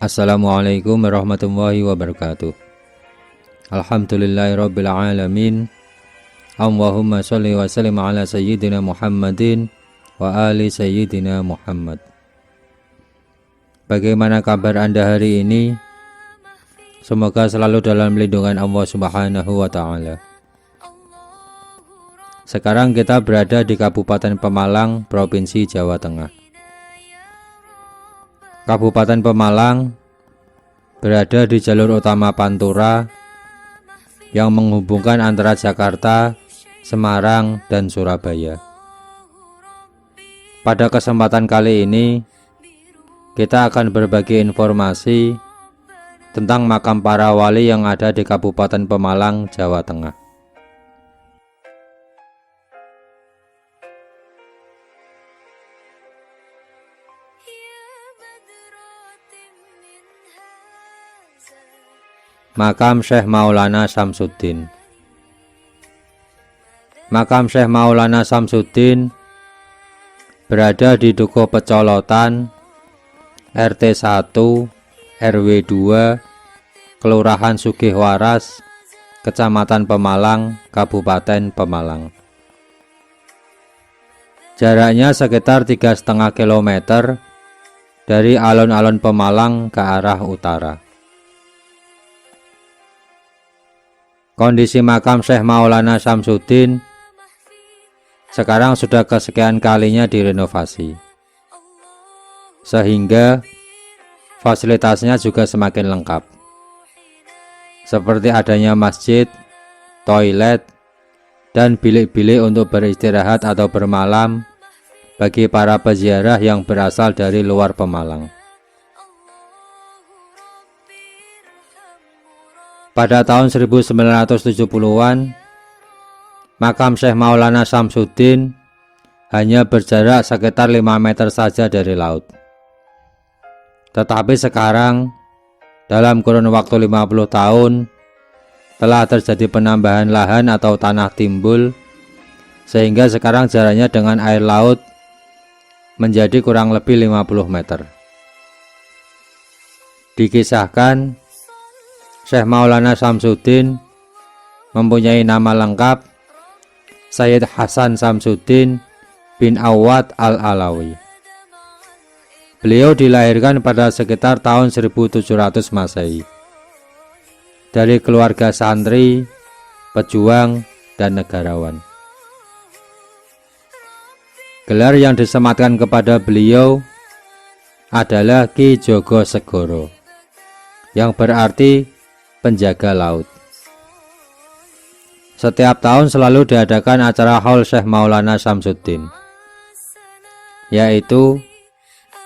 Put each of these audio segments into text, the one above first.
Assalamualaikum warahmatullahi wabarakatuh. Alhamdulillahirabbil alamin. Allahumma sholli wa sallim ala sayyidina Muhammadin wa ali sayyidina Muhammad. Bagaimana kabar Anda hari ini? Semoga selalu dalam lindungan Allah Subhanahu wa taala. Sekarang kita berada di Kabupaten Pemalang, Provinsi Jawa Tengah. Kabupaten Pemalang berada di jalur utama Pantura yang menghubungkan antara Jakarta, Semarang, dan Surabaya. Pada kesempatan kali ini, kita akan berbagi informasi tentang makam para wali yang ada di Kabupaten Pemalang, Jawa Tengah. Makam Syekh Maulana Samsuddin. Makam Syekh Maulana Samsuddin berada di Dukuh Pecolotan, RT 1, RW 2, Kelurahan Sugihwaras, Kecamatan Pemalang, Kabupaten Pemalang. Jaraknya sekitar 3,5 km dari alun-alun Pemalang ke arah utara. Kondisi makam Syekh Maulana Samsuddin sekarang sudah kesekian kalinya direnovasi, sehingga fasilitasnya juga semakin lengkap, seperti adanya masjid, toilet, dan bilik-bilik untuk beristirahat atau bermalam bagi para peziarah yang berasal dari luar Pemalang. Pada tahun 1970-an, makam Syekh Maulana Samsuddin hanya berjarak sekitar 5 meter saja dari laut. Tetapi sekarang, dalam kurun waktu 50 tahun, telah terjadi penambahan lahan atau tanah timbul, sehingga sekarang jaraknya dengan air laut menjadi kurang lebih 50 meter. Dikisahkan, Syekh Maulana Samsuddin mempunyai nama lengkap Sayyid Hasan Samsuddin bin Awad Al-Alawi. Beliau dilahirkan pada sekitar tahun 1700 Masehi dari keluarga santri, pejuang, dan negarawan. Gelar yang disematkan kepada beliau adalah Ki Jogo Segoro, yang berarti penjaga laut. Setiap tahun selalu diadakan acara Haul Syekh Maulana Samsuddin, yaitu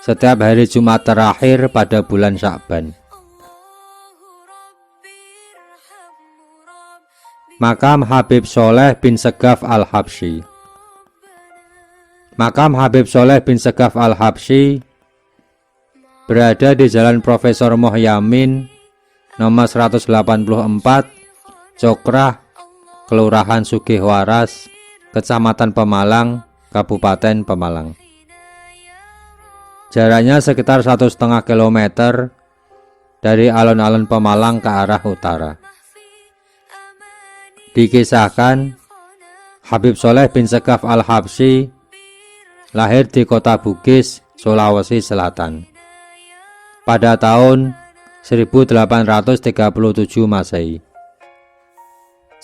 setiap hari Jumat terakhir pada bulan Sya'ban. Makam Habib Soleh bin Segaf Al-Habsyi. Makam Habib Soleh bin Segaf Al-Habsyi berada di Jalan Profesor Mohyamin nomor 184, Cokrah, Kelurahan Sugihwaras, Kecamatan Pemalang, Kabupaten Pemalang. Jaraknya sekitar 1,5 km dari alun-alun Pemalang ke arah utara. Dikisahkan, Habib Soleh bin Segaf Al-Habsyi lahir di kota Bugis, Sulawesi Selatan pada tahun 1837 Masehi.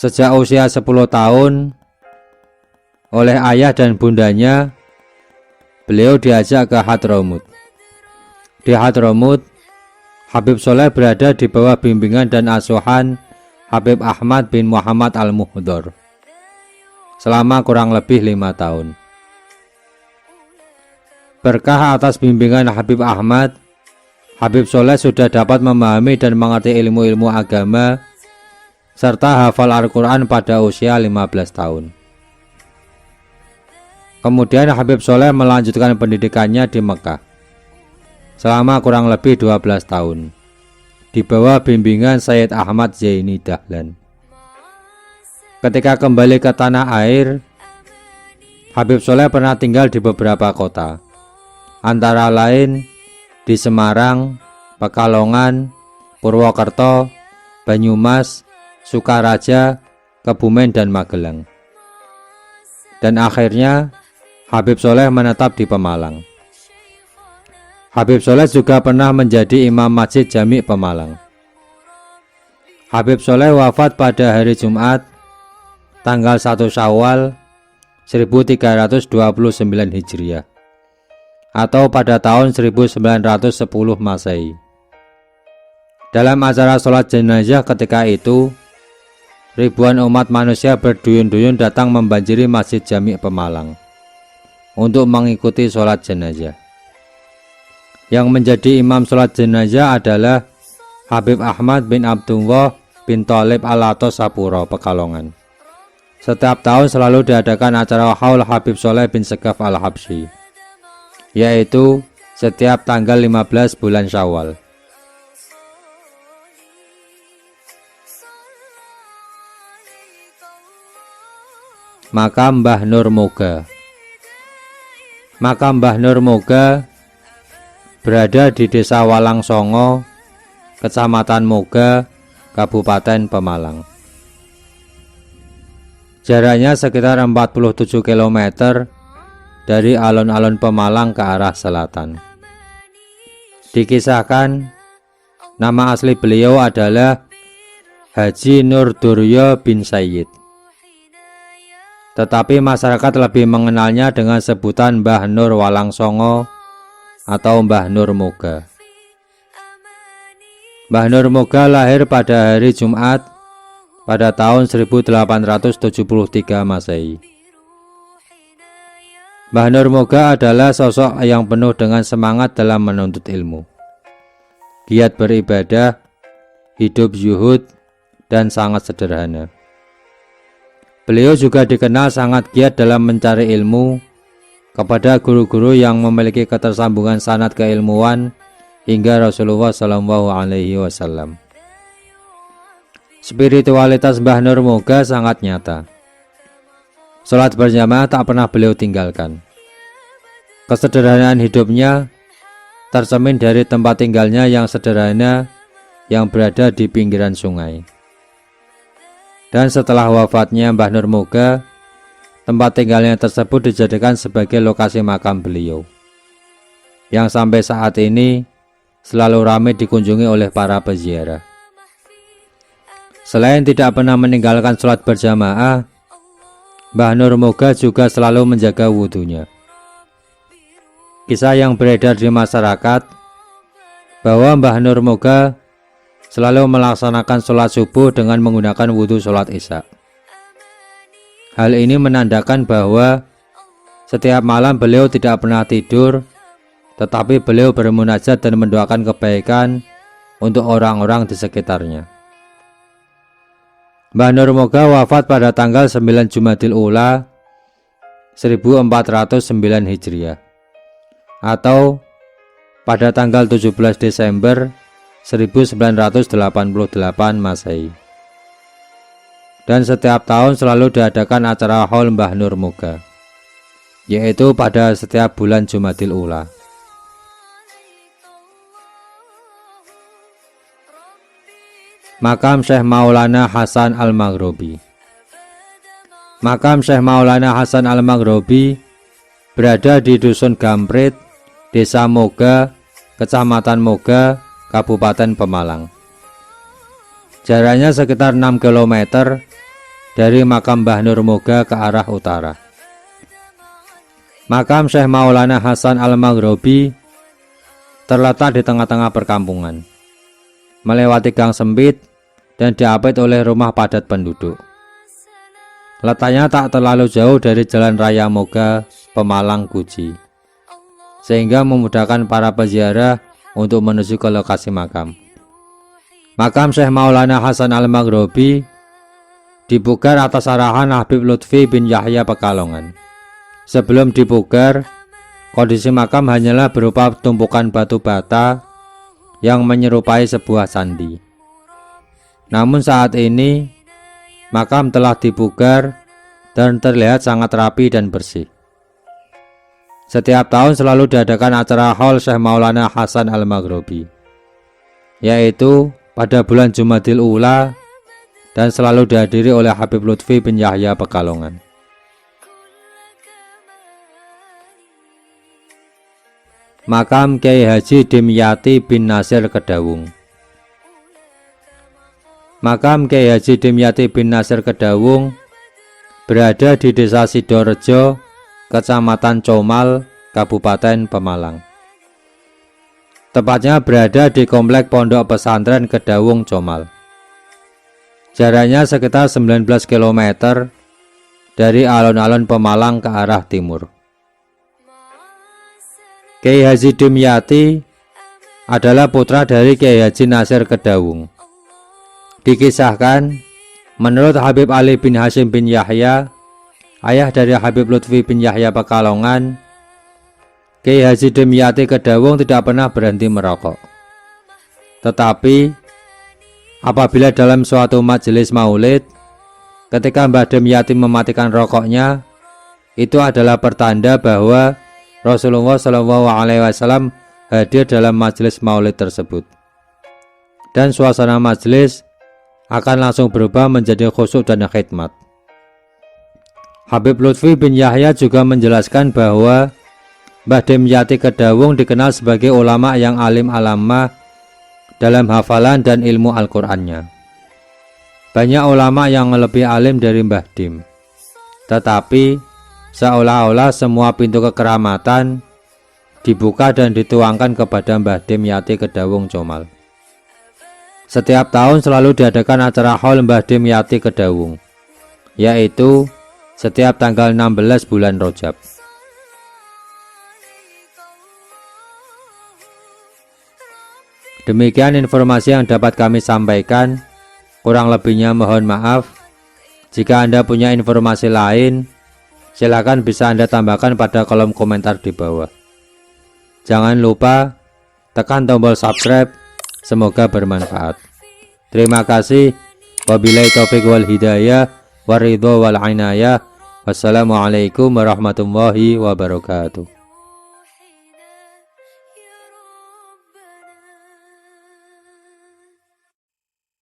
Sejak usia 10 tahun, oleh ayah dan bundanya, beliau diajak ke Hadramut. Di Hadramut, Habib Soleh berada di bawah bimbingan dan asuhan Habib Ahmad bin Muhammad Al-Muhdhar selama kurang lebih 5 tahun. Berkah atas bimbingan Habib Ahmad, Habib Soleh sudah dapat memahami dan mengerti ilmu-ilmu agama serta hafal Al-Quran pada usia 15 tahun. Kemudian Habib Soleh melanjutkan pendidikannya di Mekah selama kurang lebih 12 tahun di bawah bimbingan Sayyid Ahmad Zaini Dahlan. Ketika kembali ke tanah air, Habib Soleh pernah tinggal di beberapa kota, antara lain di Semarang, Pekalongan, Purwokerto, Banyumas, Sukaraja, Kebumen, dan Magelang. Dan akhirnya Habib Soleh menetap di Pemalang. Habib Soleh juga pernah menjadi imam Masjid Jami Pemalang. Habib Soleh wafat pada hari Jumat tanggal 1 Syawal 1329 Hijriah atau pada tahun 1910 Masehi. Dalam acara sholat jenazah ketika itu, ribuan umat manusia berduyun-duyun datang membanjiri Masjid Jami Pemalang untuk mengikuti sholat jenazah. Yang menjadi imam sholat jenazah adalah Habib Ahmad bin Abdullah bin Thalib Al-Atos Sapuro, Pekalongan. Setiap tahun selalu diadakan acara Haul Habib Soleh bin Segaf Al-Habsyi, yaitu setiap tanggal 15 bulan Syawal. Makam Mbah Nur Moga. Makam Mbah Nur Moga berada di Desa Walang Songo, Kecamatan Moga, Kabupaten Pemalang. Jaraknya sekitar 47 km dari alun-alun Pemalang ke arah selatan. Dikisahkan, nama asli beliau adalah Haji Nur Duryo bin Sayyid, tetapi masyarakat lebih mengenalnya dengan sebutan Mbah Nur Walang Songo atau Mbah Nur Moga. Mbah Nur Moga lahir pada hari Jumat pada tahun 1873 Masehi. Mbah Nur Moga adalah sosok yang penuh dengan semangat dalam menuntut ilmu, giat beribadah, hidup zuhud, dan sangat sederhana. Beliau juga dikenal sangat giat dalam mencari ilmu kepada guru-guru yang memiliki ketersambungan sanad keilmuan hingga Rasulullah SAW. Spiritualitas Mbah Nur Moga sangat nyata. Sholat berjamaah tak pernah beliau tinggalkan. Kesederhanaan hidupnya tercermin dari tempat tinggalnya yang sederhana yang berada di pinggiran sungai. Dan setelah wafatnya Mbah Nur Moga, tempat tinggalnya tersebut dijadikan sebagai lokasi makam beliau, yang sampai saat ini selalu ramai dikunjungi oleh para peziarah. Selain tidak pernah meninggalkan sholat berjamaah, Mbah Nur Moga juga selalu menjaga wudhunya. Kisah yang beredar di masyarakat bahwa Mbah Nur Moga selalu melaksanakan sholat subuh dengan menggunakan wudhu sholat isya. Hal ini menandakan bahwa setiap malam beliau tidak pernah tidur, tetapi beliau bermunajat dan mendoakan kebaikan untuk orang-orang di sekitarnya. Mbah Nur Moga wafat pada tanggal 9 Jumadil Ula 1409 Hijriah atau pada tanggal 17 Desember 1988 Masehi. Dan setiap tahun selalu diadakan acara Haul Mbah Nur Moga, yaitu pada setiap bulan Jumadil Ula. Makam Syekh Maulana Hasan Al-Maghrobi. Makam Syekh Maulana Hasan Al-Maghrobi berada di Dusun Gamprit, Desa Moga, Kecamatan Moga, Kabupaten Pemalang. Jaraknya sekitar 6 km dari makam Mbah Nur Moga ke arah utara. Makam Syekh Maulana Hasan Al-Maghrobi terletak di tengah-tengah perkampungan, melewati gang sempit dan diapit oleh rumah padat penduduk. Letaknya tak terlalu jauh dari Jalan Raya Moga, Pemalang, Guji, sehingga memudahkan para peziarah untuk menuju ke lokasi makam. Makam Syekh Maulana Hasan Al-Maghrobi dipugar atas arahan Habib Lutfi bin Yahya Pekalongan. Sebelum dipugar, kondisi makam hanyalah berupa tumpukan batu bata yang menyerupai sebuah candi. Namun saat ini, makam telah dipugar dan terlihat sangat rapi dan bersih. Setiap tahun selalu diadakan acara Haul Syekh Maulana Hasan Al-Maghrobi, yaitu pada bulan Jumadil Ula dan selalu dihadiri oleh Habib Lutfi bin Yahya Pekalongan. Makam Kiai Haji Dimyati bin Nasir Kedawung. Makam Kiai Haji Dimyati bin Nasir Kedawung berada di Desa Sidorejo, Kecamatan Comal, Kabupaten Pemalang. Tepatnya berada di Komplek Pondok Pesantren Kedawung Comal. Jaraknya sekitar 19 km dari alun-alun Pemalang ke arah timur. Kiai Haji Dimyati adalah putra dari Kiai Haji Nasir Kedawung. Dikisahkan, menurut Habib Ali bin Hashim bin Yahya, ayah dari Habib Lutfi bin Yahya Pekalongan, Kiai Haji Dimyati Kedawung tidak pernah berhenti merokok. Tetapi, apabila dalam suatu majelis maulid, ketika Mbah Dimyati mematikan rokoknya, itu adalah pertanda bahwa Rasulullah SAW hadir dalam majelis maulid tersebut. Dan suasana majelis akan langsung berubah menjadi khusyuk dan khidmat. Habib Lutfi bin Yahya juga menjelaskan bahwa Mbah Dimyati Kedawung dikenal sebagai ulama yang alim alamah dalam hafalan dan ilmu Al-Qur'annya. Banyak ulama yang lebih alim dari Mbah Dim. Tetapi seolah-olah semua pintu kekeramatan dibuka dan dituangkan kepada Mbah Dimyati Kedawung Comal. Setiap tahun selalu diadakan acara haul Mbah Dimyati Kedawung, yaitu setiap tanggal 16 bulan Rajab. Demikian informasi yang dapat kami sampaikan. Kurang lebihnya mohon maaf. Jika Anda punya informasi lain, silakan bisa Anda tambahkan pada kolom komentar di bawah. Jangan lupa tekan tombol subscribe. Semoga bermanfaat. Terima kasih. Wabillahi taufiq wal hidayah waridho wal inayah. Wassalamualaikum warahmatullahi wabarakatuh.